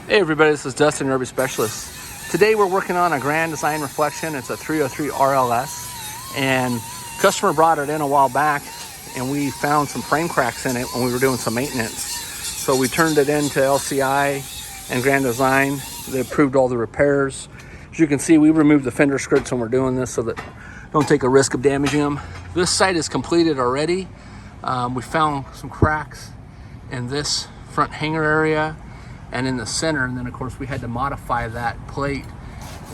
Hey everybody, this is Dustin, your RV Specialist. Today we're working on a Grand Design Reflection. It's a 303 RLS, and customer brought it in a while back, and we found some frame cracks in it when we were doing some maintenance. So we turned it into LCI and Grand Design. They approved all the repairs. As you can see, we removed the fender skirts when we're doing this so that don't take a risk of damaging them. This site is completed already. We found some cracks in this front hanger area and in the center, and then of course we had to modify that plate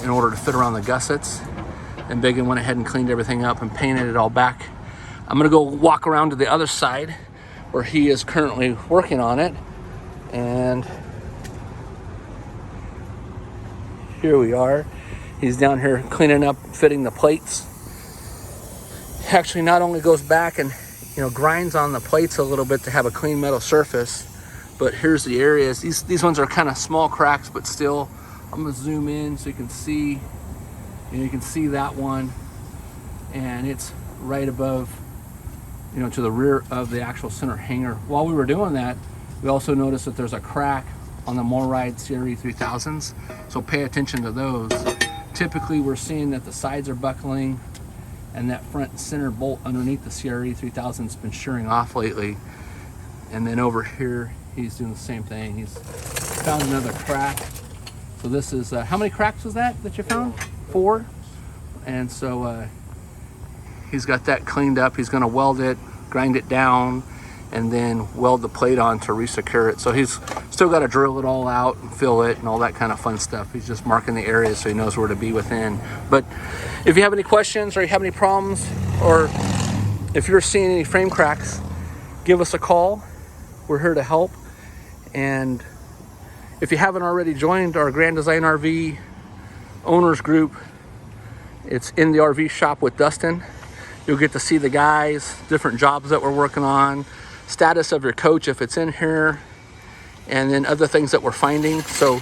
in order to fit around the gussets. And Biggin went ahead and cleaned everything up and painted it all back. I'm gonna go walk around to the other side where he is currently working on it, and here we are. He's down here cleaning up, fitting the plates. Actually not only goes back and grinds on the plates a little bit to have a clean metal surface, but here's the areas. These ones are kind of small cracks, but still. I'm gonna zoom in so you can see. You can see that one, and it's right above, to the rear of the actual center hanger. While we were doing that, we also noticed that there's a crack on the MORryde CRE 3000s. So pay attention to those. Typically, we're seeing that the sides are buckling, and that front center bolt underneath the CRE 3000's been shearing off lately. And then over here, he's doing the same thing. He's found another crack. So this is, how many cracks was that you found? 4. And so he's got that cleaned up. He's gonna weld it, grind it down, and then weld the plate on to resecure it. So he's still got to drill it all out and fill it and all that kind of fun stuff. He's just marking the areas so he knows where to be within. But if you have any questions or you have any problems, or if you're seeing any frame cracks, give us a call. We're here to help. And if you haven't already joined our Grand Design RV owners group, it's in the RV shop with Dustin. You'll get to see the guys, different jobs that we're working on, status of your coach if it's in here, and then other things that we're finding. So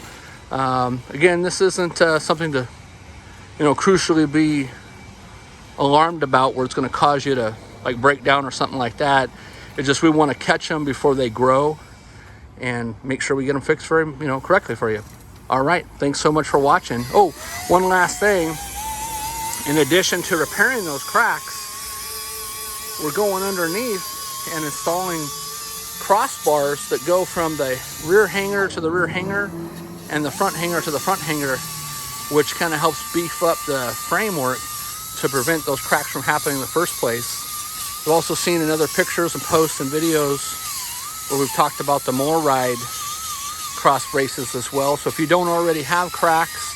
again, this isn't something to crucially be alarmed about, where it's going to cause you to like break down or something like that. It's just we want to catch them before they grow and make sure we get them fixed for correctly for you. All right, thanks so much for watching. Oh, one last thing. In addition to repairing those cracks, we're going underneath and installing crossbars that go from the rear hanger to the rear hanger and the front hanger to the front hanger, which kind of helps beef up the framework to prevent those cracks from happening in the first place. We've also seen in other pictures and posts and videos where we've talked about the MORryde cross braces as well. So if you don't already have cracks,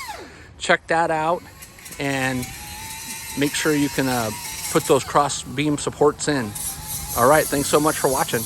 check that out and make sure you can put those cross beam supports in. All right, thanks so much for watching.